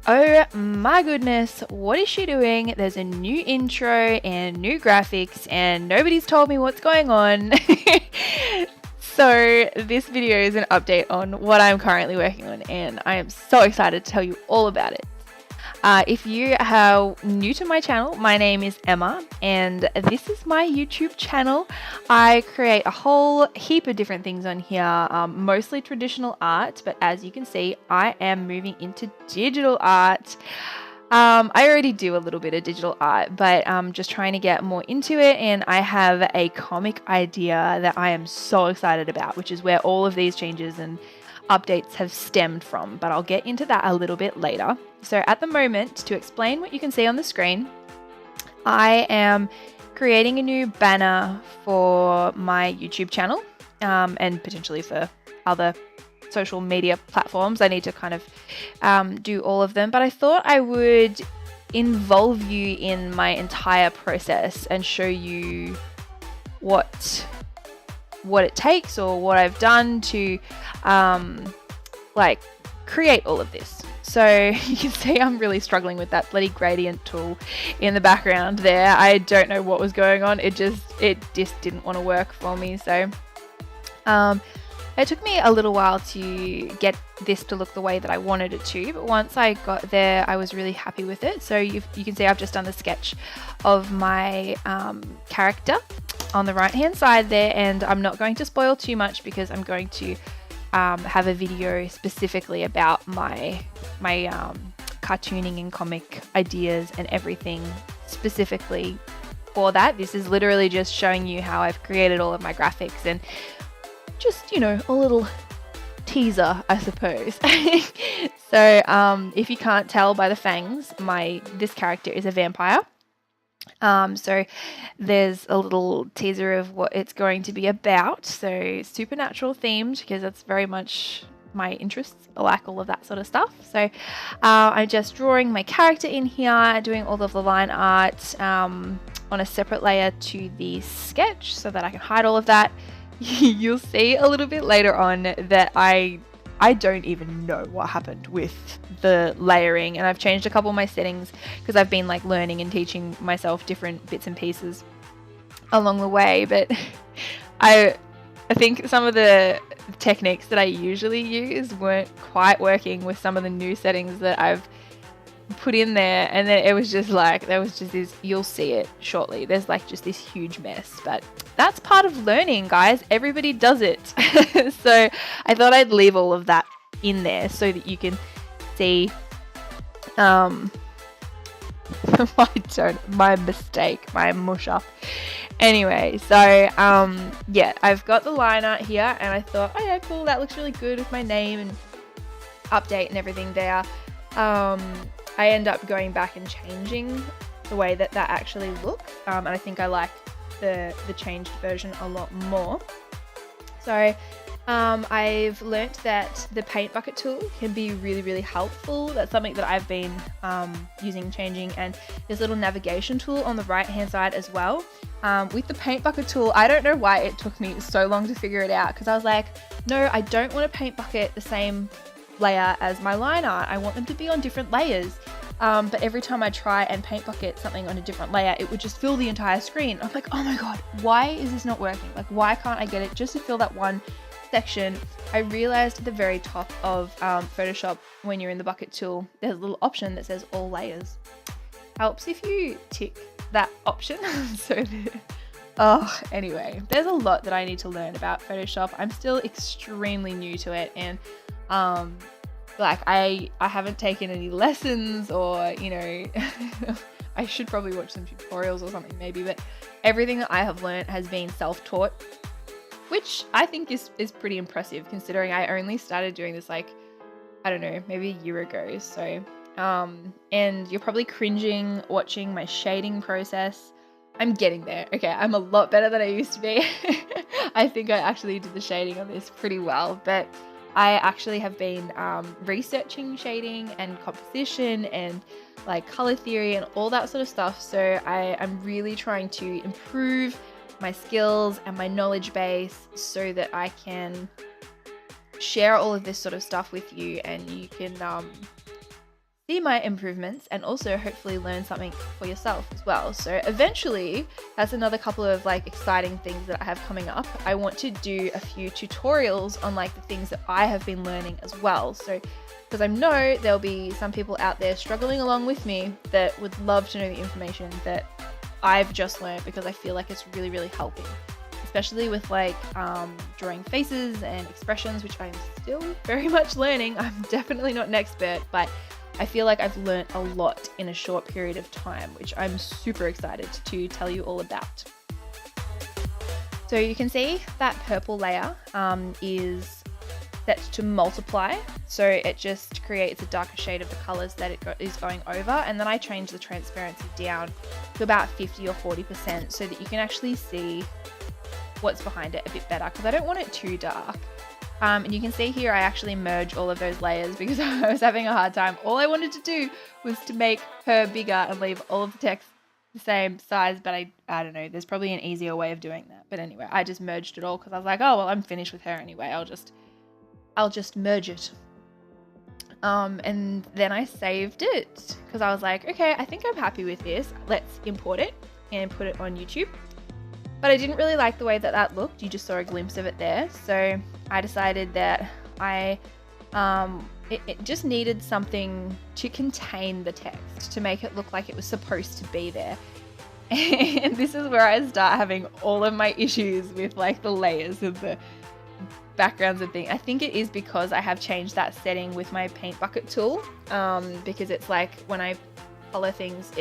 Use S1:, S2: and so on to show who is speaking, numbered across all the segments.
S1: Oh my goodness, what is she doing? There's a new intro and new graphics and nobody's told me what's going on. So this video is an update on what I'm currently working on and I am so excited to tell you all about it. If you are new to my channel, my name is Emma and this is my YouTube channel. I create a whole heap of different things on here, mostly traditional art, but as you can see, I am moving into digital art. I already do a little bit of digital art, but I'm just trying to get more into it, and I have a comic idea that I am so excited about, which is where all of these changes and updates have stemmed from, but I'll get into that a little bit later. So at the moment, to explain what you can see on the screen, I am creating a new banner for my YouTube channel, and potentially for other social media platforms. I need to kind of do all of them, but I thought I would involve you in my entire process and show you what it takes or what I've done to like create all of this. So you can see I'm really struggling with that bloody gradient tool in the background there. I don't know what was going on. It just didn't want to work for me. So it took me a little while to get this to look the way that I wanted it to, but once I got there, I was really happy with it. So you can see I've just done the sketch of my character on the right hand side there, and I'm not going to spoil too much because I'm going to have a video specifically about my cartooning and comic ideas and everything specifically for that. This is literally just showing you how I've created all of my graphics and just, you know, a little teaser, I suppose. So if you can't tell by the fangs, this character is a vampire. So there's a little teaser of what it's going to be about. So supernatural themed, because that's very much my interests. I like all of that sort of stuff. So I'm just drawing my character in here, doing all of the line art on a separate layer to the sketch so that I can hide all of that. You'll see a little bit later on that I don't even know what happened with the layering, and I've changed a couple of my settings because I've been like learning and teaching myself different bits and pieces along the way, but I think some of the techniques that I usually use weren't quite working with some of the new settings that I've put in there, and then it was just like there was just this, you'll see it shortly, there's like just this huge mess, but that's part of learning, guys. Everybody does it. So I thought I'd leave all of that in there so that you can see my mistake, my mush up. Anyway, so yeah, I've got the line art here and I thought, oh yeah, cool, that looks really good with my name and update and everything there. I end up going back and changing the way that actually looks, and I think I like the changed version a lot more. So I've learnt that the paint bucket tool can be really, really helpful. That's something that I've been changing, and this little navigation tool on the right hand side as well. With the paint bucket tool, I don't know why it took me so long to figure it out, because I was like, no, I don't want a paint bucket the same layer as my line art. I want them to be on different layers. But every time I try and paint bucket something on a different layer, it would just fill the entire screen. I'm like, oh my god, why is this not working? Like, why can't I get it just to fill that one section? I realized at the very top of Photoshop, when you're in the bucket tool, there's a little option that says all layers. Helps if you tick that option. Anyway, there's a lot that I need to learn about Photoshop. I'm still extremely new to it, and like I haven't taken any lessons, or, you know, I should probably watch some tutorials or something maybe, but everything that I have learned has been self-taught, which I think is pretty impressive considering I only started doing this like, I don't know, maybe a year ago. So and you're probably cringing watching my shading process. I'm getting there. Okay, I'm a lot better than I used to be. I think I actually did the shading on this pretty well, but I actually have been researching shading and composition and like color theory and all that sort of stuff. So I'm really trying to improve my skills and my knowledge base so that I can share all of this sort of stuff with you, and you can see my improvements and also hopefully learn something for yourself as well. So eventually, that's another couple of like exciting things that I have coming up. I want to do a few tutorials on like the things that I have been learning as well. So because I know there'll be some people out there struggling along with me that would love to know the information that I've just learned, because I feel like it's really, really helping, especially with like drawing faces and expressions, which I'm still very much learning. I'm definitely not an expert, but I feel like I've learned a lot in a short period of time, which I'm super excited to tell you all about. So you can see that purple layer is set to multiply. So it just creates a darker shade of the colors that it is going over. And then I change the transparency down to about 50 or 40% so that you can actually see what's behind it a bit better, because I don't want it too dark. And you can see here I actually merge all of those layers because I was having a hard time. All I wanted to do was to make her bigger and leave all of the text the same size, but I don't know, there's probably an easier way of doing that. But anyway, I just merged it all because I was like, oh well, I'm finished with her anyway, I'll just merge it. And then I saved it because I was like, okay, I think I'm happy with this. Let's import it and put it on YouTube. But I didn't really like the way that that looked. You just saw a glimpse of it there. So I decided that it just needed something to contain the text, to make it look like it was supposed to be there. And this is where I start having all of my issues with like the layers of the backgrounds and things. I think it is because I have changed that setting with my paint bucket tool, because it's like when I color things,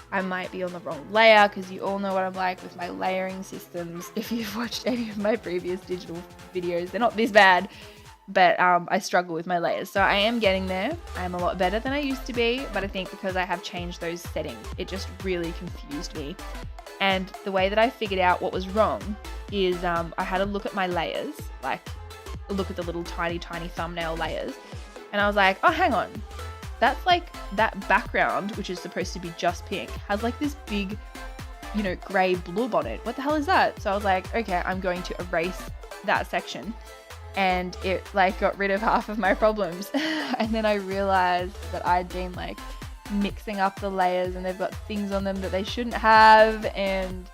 S1: I might be on the wrong layer, because you all know what I'm like with my layering systems. If you've watched any of my previous digital videos, they're not this bad, but I struggle with my layers. So I am getting there. I'm a lot better than I used to be, but I think because I have changed those settings, it just really confused me. And the way that I figured out what was wrong is I had a look at my layers, like look at the little tiny thumbnail layers, and I was like, oh, hang on. That's like that background, which is supposed to be just pink, has like this big, gray blob on it. What the hell is that? So I was like, okay, I'm going to erase that section. And it like got rid of half of my problems. And then I realized that I'd been like mixing up the layers and they've got things on them that they shouldn't have. And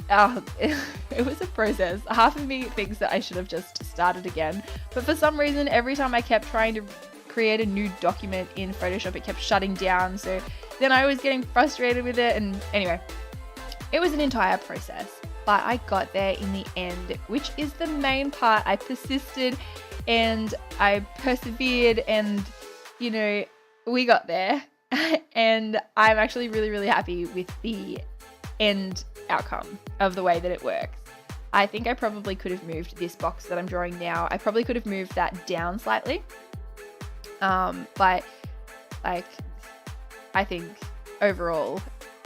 S1: it was a process. Half of me thinks that I should have just started again. But for some reason, every time I kept trying to create a new document in Photoshop, it kept shutting down. So then I was getting frustrated with it. And anyway, it was an entire process, but I got there in the end, which is the main part. I persisted and I persevered, and we got there. And I'm actually really, really happy with the end outcome of the way that it works. I think I probably could have moved this box that I'm drawing now. I probably could have moved that down slightly. But like, I think overall,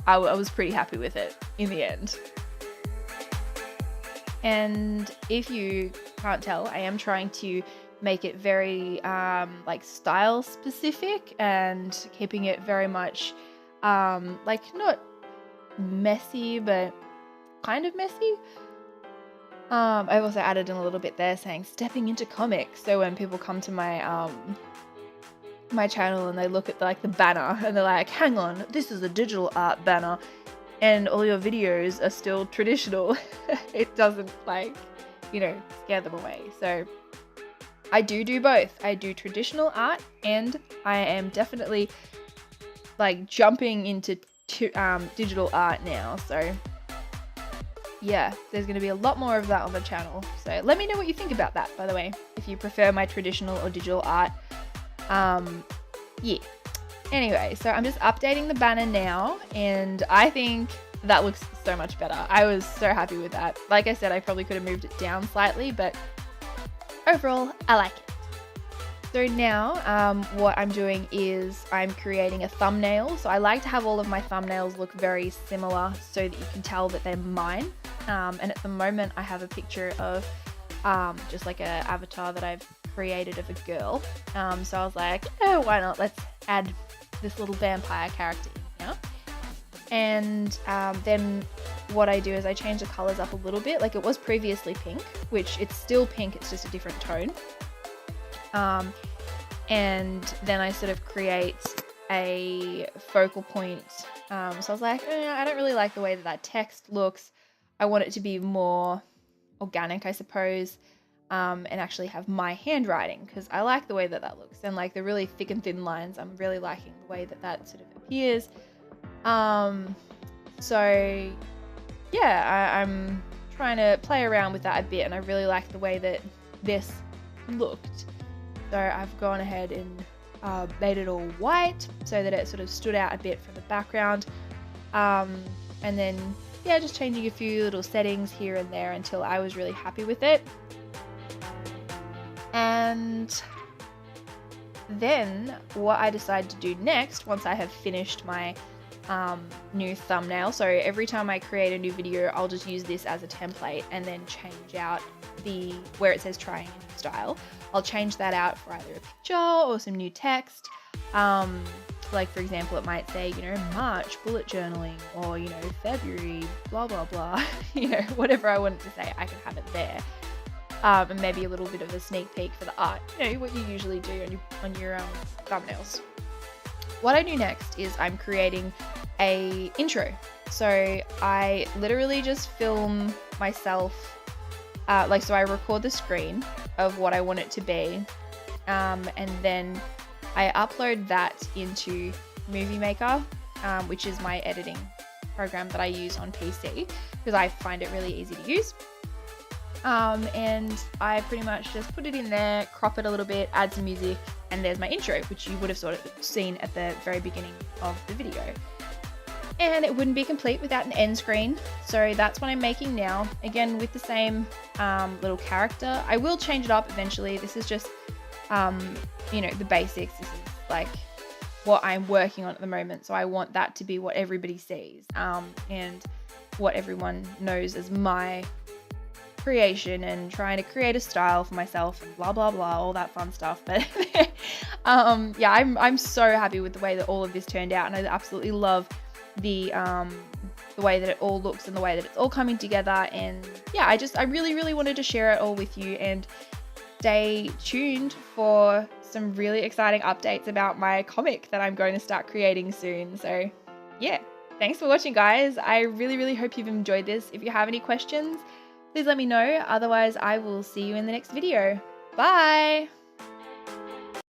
S1: I was pretty happy with it in the end. And if you can't tell, I am trying to make it very like style specific and keeping it very much like not messy, but kind of messy. I've also added in a little bit there saying stepping into comics. So when people come to my my channel and they look at the banner and they're like, hang on, this is a digital art banner and all your videos are still traditional, it doesn't scare them away. So I do both. I do traditional art, and I am definitely like jumping into digital art now. So yeah, there's going to be a lot more of that on the channel. So let me know what you think about that, by the way, if you prefer my traditional or digital art. Yeah. Anyway, so I'm just updating the banner now, and I think that looks so much better. I was so happy with that. Like I said, I probably could have moved it down slightly, but overall, I like it. So now, what I'm doing is I'm creating a thumbnail. So I like to have all of my thumbnails look very similar so that you can tell that they're mine. And at the moment, I have a picture of just like an avatar that I've created of a girl. So I was like, oh, why not? Let's add this little vampire character in here. And then what I do is I change the colors up a little bit. Like, it was previously pink, which it's still pink, it's just a different tone. And then I sort of create a focal point. So I was like, I don't really like the way that that text looks. I want it to be more organic, I suppose, and actually have my handwriting, because I like the way that that looks, and like the really thick and thin lines, I'm really liking the way that that sort of appears. So yeah, I'm trying to play around with that a bit, and I really like the way that this looked. So I've gone ahead and made it all white so that it sort of stood out a bit from the background. And then, yeah, just changing a few little settings here and there until I was really happy with it. And then what I decided to do next, once I have finished my new thumbnail, so every time I create a new video, I'll just use this as a template and then change out where it says trying a new style. I'll change that out for either a picture or some new text. Like for example, it might say, March bullet journaling, or, February, blah, blah, blah, whatever I wanted to say, I can have it there. And maybe a little bit of a sneak peek for the art, what you usually do on your thumbnails. What I do next is I'm creating a intro. So I literally just film myself, so I record the screen of what I want it to be, and then I upload that into Movie Maker, which is my editing program that I use on PC because I find it really easy to use. And I pretty much just put it in there, crop it a little bit, add some music, and there's my intro, which you would have sort of seen at the very beginning of the video. And it wouldn't be complete without an end screen, so that's what I'm making now. Again, with the same little character. I will change it up eventually. This is just, the basics. This is like what I'm working on at the moment, so I want that to be what everybody sees, and what everyone knows as my creation, and trying to create a style for myself and blah blah blah, all that fun stuff. But yeah, I'm so happy with the way that all of this turned out, and I absolutely love the way that it all looks and the way that it's all coming together. And yeah, I really wanted to share it all with you, and stay tuned for some really exciting updates about my comic that I'm going to start creating soon. So yeah, thanks for watching, guys. I really hope you've enjoyed this. If you have any questions, please let me know. Otherwise, I will see you in the next video. Bye!